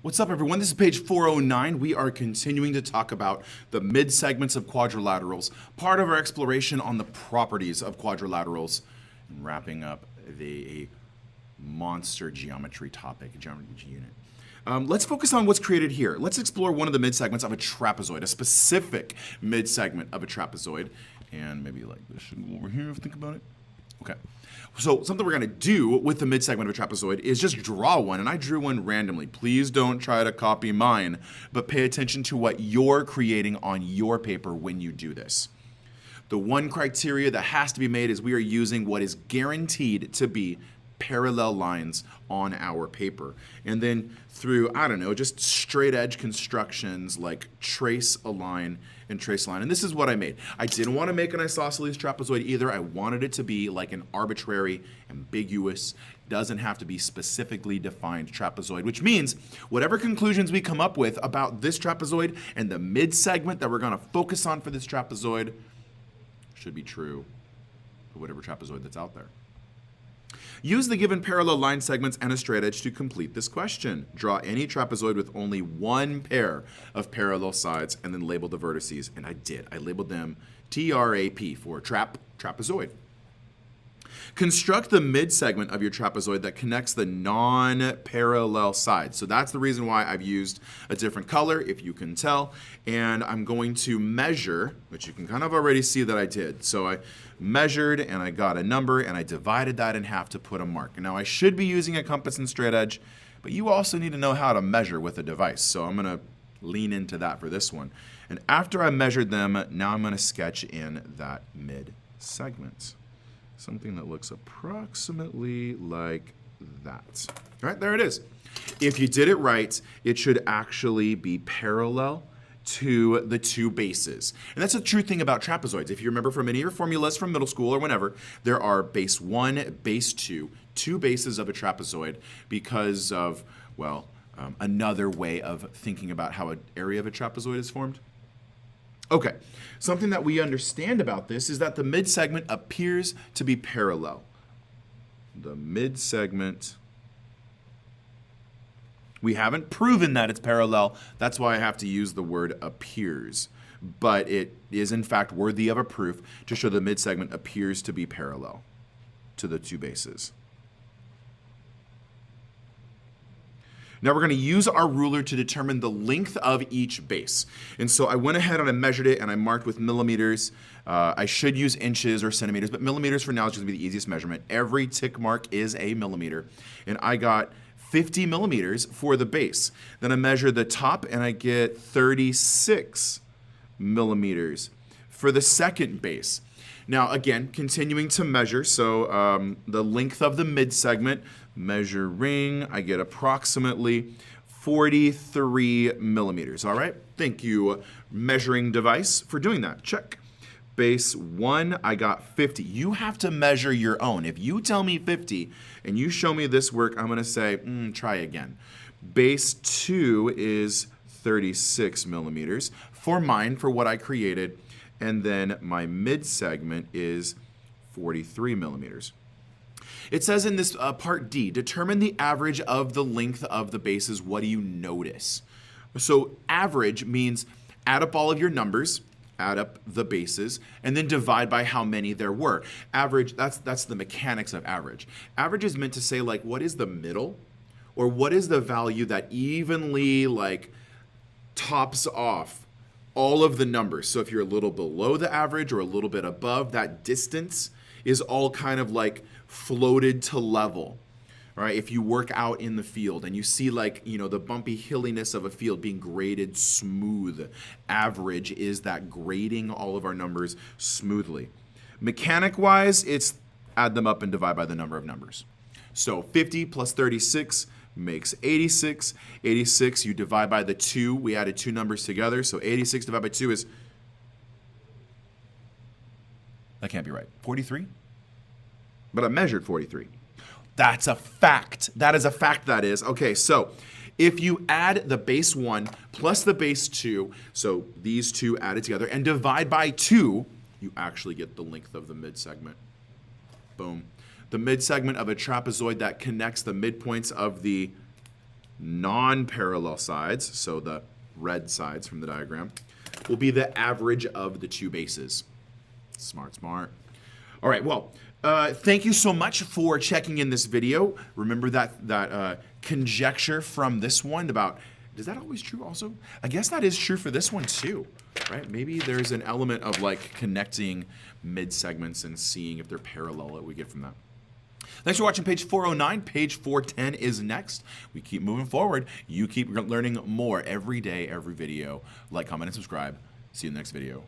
What's up, everyone? This is page 409. We are continuing to talk about the mid-segments of quadrilaterals, part of our exploration on the properties of quadrilaterals, and wrapping up the monster geometry topic, geometry unit. Let's focus on what's created here. Let's explore one of the mid-segments of a trapezoid, a specific mid-segment of a trapezoid. And maybe like this should go over here if you think about it. Okay. So something we're going to do with the mid-segment of a trapezoid is just draw one, and I drew one randomly. Please don't try to copy mine, but pay attention to what you're creating on your paper when you do this. The one criteria that has to be made is we are using what is guaranteed to be parallel lines on our paper. And then through, I don't know, just straight edge constructions like trace a line and trace a line. And this is what I made. I didn't want to make an isosceles trapezoid either. I wanted it to be like an arbitrary, ambiguous, doesn't have to be specifically defined trapezoid, which means whatever conclusions we come up with about this trapezoid and the mid-segment that we're going to focus on for this trapezoid should be true for whatever trapezoid that's out there. Use the given parallel line segments and a straight edge to complete this question. Draw any trapezoid with only one pair of parallel sides and then label the vertices. And I did. I labeled them TRAP for trapezoid. Construct the mid-segment of your trapezoid that connects the non-parallel sides. So that's the reason why I've used a different color, if you can tell. And I'm going to measure, which you can kind of already see that I did. So I measured and I got a number and I divided that in half to put a mark. Now I should be using a compass and straight edge, but you also need to know how to measure with a device. So I'm going to lean into that for this one. And after I measured them, now I'm going to sketch in that mid-segment. Something that looks approximately like that. All right, there it is. If you did it right, it should actually be parallel to the two bases. And that's a true thing about trapezoids. If you remember from any of your formulas from middle school or whenever, there are base 1, base 2, two bases of a trapezoid because of, well, another way of thinking about how an area of a trapezoid is formed. Okay, something that we understand about this is that the mid-segment appears to be parallel. The mid-segment, we haven't proven that it's parallel. That's why I have to use the word appears. But it is in fact worthy of a proof to show the mid-segment appears to be parallel to the two bases. Now we're going to use our ruler to determine the length of each base. And so I went ahead and I measured it and I marked with millimeters. I should use inches or centimeters, but millimeters for now is going to be the easiest measurement. Every tick mark is a millimeter. And I got 50 millimeters for the base. Then I measure the top and I get 36 millimeters for the second base. Now again, continuing to measure, so the length of the mid-segment, measuring, I get approximately 43 millimeters. All right, thank you, measuring device, for doing that. Check. Base 1, I got 50. You have to measure your own. If you tell me 50 and you show me this work, I'm going to say, try again. Base 2 is 36 millimeters for mine, for what I created. And then my mid-segment is 43 millimeters. It says in this part D, determine the average of the length of the bases. What do you notice? So average means add up all of your numbers, add up the bases, and then divide by how many there were. Average, that's the mechanics of average. Average is meant to say, like, what is the middle? Or what is the value that evenly, like, tops off all of the numbers? So if you're a little below the average or a little bit above, that distance is all kind of like floated to level. All right, if you work out in the field and you see, like, you know, the bumpy hilliness of a field being graded smooth, average is that grading all of our numbers smoothly. Mechanic-wise, it's add them up and divide by the number of numbers. So 50 plus 36 makes 86. 86, you divide by the 2. We added two numbers together, so 86 divided by 2 is, that can't be right, 43? But I measured 43. That's a fact. That is a fact, that is. Okay, so if you add the base 1 plus the base 2, so these two added together, and divide by 2, you actually get the length of the mid-segment. Boom. The mid-segment of a trapezoid that connects the midpoints of the non-parallel sides, so the red sides from the diagram, will be the average of the two bases. Smart, smart. All right, well, thank you so much for checking in this video. Remember that conjecture from this one about, is that always true also? I guess that is true for this one too, right? Maybe there's an element of like connecting mid-segments and seeing if they're parallel that we get from that. Thanks for watching page 409. Page 410 is next. We keep moving forward. You keep learning more every day, every video. Like, comment, and subscribe. See you in the next video.